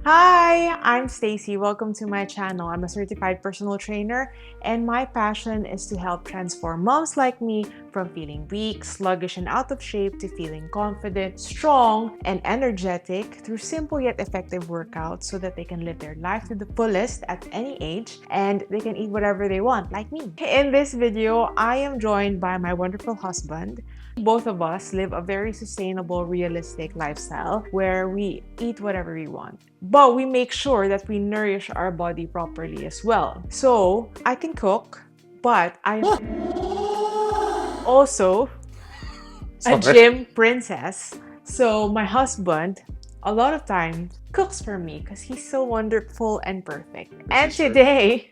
Hi, I'm Stacy. Welcome to my channel. I'm a certified personal trainer, and my passion is to help transform moms like me from feeling weak, sluggish, and out of shape to feeling confident, strong, and energetic through simple yet effective workouts so that they can live their life to the fullest at any age and they can eat whatever they want, like me. In this video, I am joined by my wonderful husband. Both of us live a very sustainable, realistic lifestyle where we eat whatever we want, but we make sure that we nourish our body properly as well. So I can cook, but I am also a gym princess. So my husband, a lot of times, cooks for me because he's so wonderful and perfect. And today,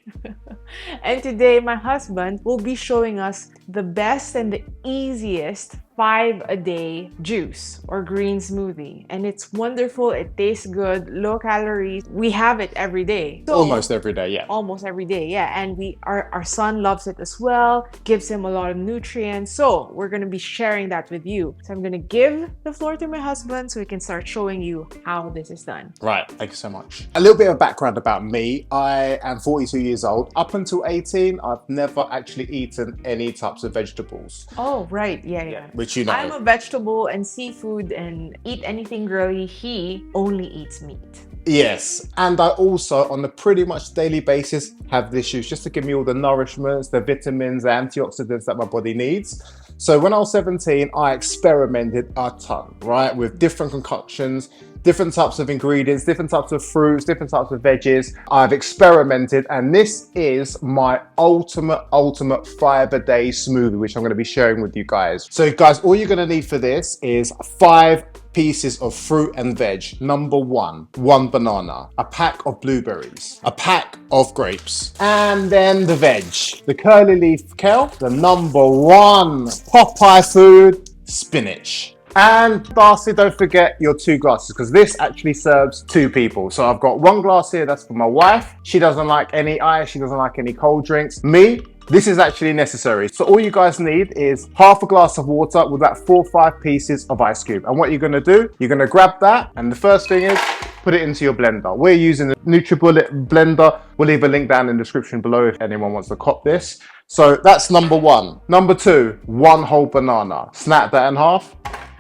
my husband will be showing us the best and the easiest 5-a-day juice or green smoothie. And it's wonderful, it tastes good, low calories. We have it every day. So, almost every day, yeah. Almost every day, yeah. And our son loves it as well, gives him a lot of nutrients. So we're gonna be sharing that with you. So I'm gonna give the floor to my husband so he can start showing you how this is done. Right, thank you so much. A little bit of background about me. I am 42 years old. Up until 18, I've never actually eaten any types of vegetables. Oh, right, yeah. Which you know. I'm a vegetable and seafood and eat anything girly. He only eats meat. Yes, and I also, on a pretty much daily basis, have this juice just to give me all the nourishments, the vitamins, the antioxidants that my body needs. So when I was 17, I experimented a ton, right? With different concoctions, different types of ingredients, different types of fruits, different types of veggies. I've experimented, and this is my ultimate 5-a-day smoothie, which I'm gonna be sharing with you guys. So guys, all you're gonna need for this is 5 pieces of fruit and veg. Number 1 banana, a pack of blueberries, a pack of grapes, and then the veg, the curly leaf kale, the number 1 Popeye food, spinach. And lastly, don't forget your 2 glasses, because this actually serves 2 people. So I've got 1 glass here, that's for my wife. She doesn't like any ice, she doesn't like any cold drinks. Me, this is actually necessary. So all you guys need is half a glass of water with about 4 or 5 pieces of ice cube. And what you're gonna do, you're gonna grab that, and the first thing is, put it into your blender. We're using the NutriBullet blender. We'll leave a link down in the description below if anyone wants to cop this. So that's number 1. Number 2, 1 whole banana. Snap that in half,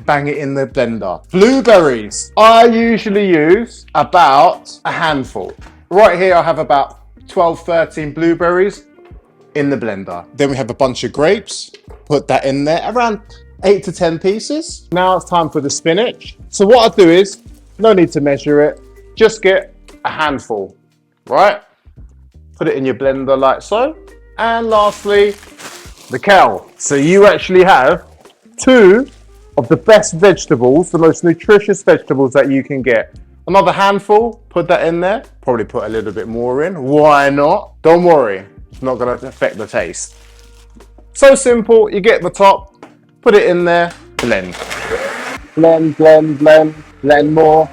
bang it in the blender. Blueberries, I usually use about a handful. Right here I have about 12, 13 blueberries in the blender. Then we have a bunch of grapes, put that in there, around 8 to 10 pieces. Now it's time for the spinach. So what I do is, no need to measure it, just get a handful, right? Put it in your blender like so. And lastly, the kale. So you actually have 2 of the best vegetables, the most nutritious vegetables that you can get. Another handful, put that in there. Probably put a little bit more in. Why not? Don't worry, it's not gonna affect the taste. So simple, you get the top, put it in there, blend. Blend, blend, blend, blend more.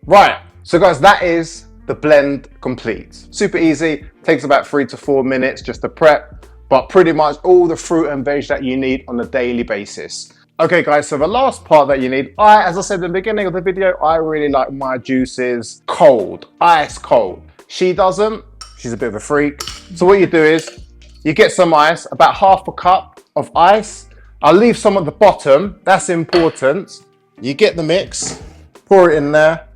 Right, so guys, that is the blend complete. Super easy, takes about 3 to 4 minutes just to prep, but pretty much all the fruit and veg that you need on a daily basis. Okay guys, so the last part that you need, as I said at the beginning of the video, I really like my juices cold, ice cold. She doesn't, she's a bit of a freak. So what you do is, you get some ice, about half a cup of ice. I'll leave some at the bottom, that's important. You get the mix, pour it in there.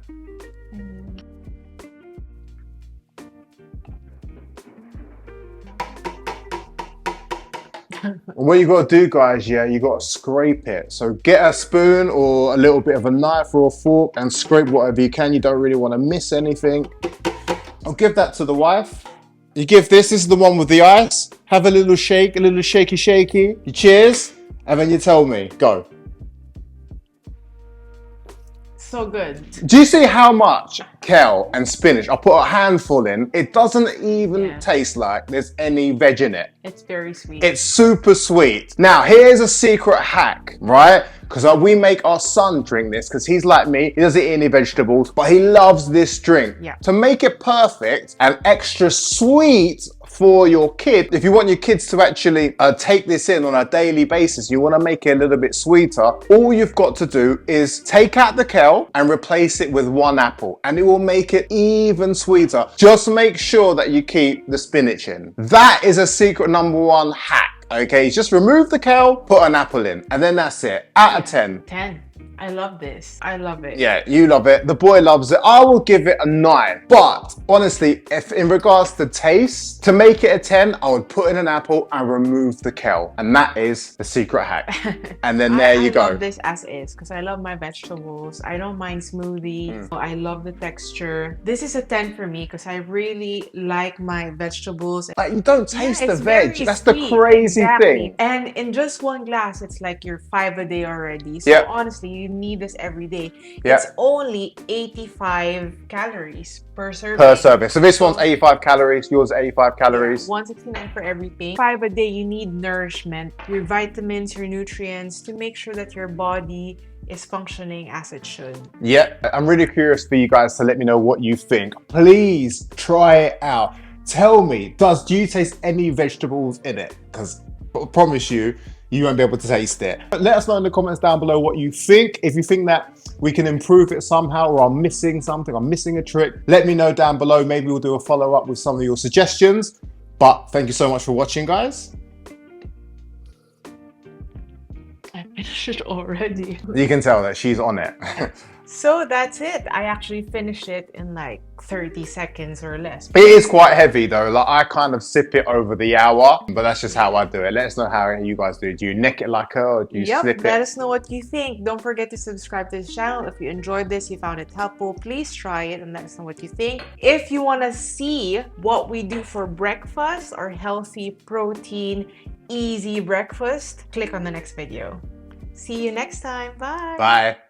What you got to do, guys, yeah, you got to scrape it. So get a spoon or a little bit of a knife or a fork and scrape whatever you can. You don't really want to miss anything. I'll give that to the wife. You give this is the one with the ice. Have a little shake, a little shaky shaky. You cheers, and then you tell me, go. So good. Do you see how much kale and spinach I put a handful in? It doesn't even taste like there's any veg in it. It's very sweet. It's super sweet. Now, here's a secret hack, right? because we make our son drink this because he's like me, he doesn't eat any vegetables, but he loves this drink. Yeah. To make it perfect and extra sweet for your kid, if you want your kids to actually take this in on a daily basis, you want to make it a little bit sweeter, all you've got to do is take out the kale and replace it with 1 apple, and it will make it even sweeter. Just make sure that you keep the spinach in. That is a secret number 1 hack. Okay, just remove the kale, put an apple in, and then that's it. Out of 10. 10. I love this. I love it. Yeah, you love it. The boy loves it. I will give it a 9. But honestly, if in regards to taste, to make it a 10, I would put in an apple and remove the kale. And that is the secret hack. And then there you go. I love this as is because I love my vegetables. I don't mind smoothie. I love the texture. This is a 10 for me because I really like my vegetables. Like, you don't taste the it's veg. very That's sweet. the crazy thing. And in just 1 glass, it's like you're 5 a day already. So Yep. honestly, you need this every day. Yep. It's only 85 calories per serving. Per serving. So this one's 85 calories, yours 85 calories. 169 for everything. 5 a day, you need nourishment, your vitamins, your nutrients to make sure that your body is functioning as it should. Yeah, I'm really curious for you guys to let me know what you think. Please try it out. Tell me, do you taste any vegetables in it? Because I promise you, you won't be able to taste it. But let us know in the comments down below what you think. If you think that we can improve it somehow, or I'm missing something, I'm missing a trick, let me know down below. Maybe we'll do a follow-up with some of your suggestions. But thank you so much for watching, guys. I finished it already. You can tell that she's on it. So that's it. I actually finished it in like 30 seconds or less. It is quite heavy though. Like, I kind of sip it over the hour, but that's just how I do it. Let us know how you guys do it. Do you neck it like her, or do you slip it? Let us know what you think. Don't forget to subscribe to this channel. If you enjoyed this, you found it helpful, please try it and let us know what you think. If you want to see what we do for breakfast or healthy protein, easy breakfast, click on the next video. See you next time. Bye. Bye.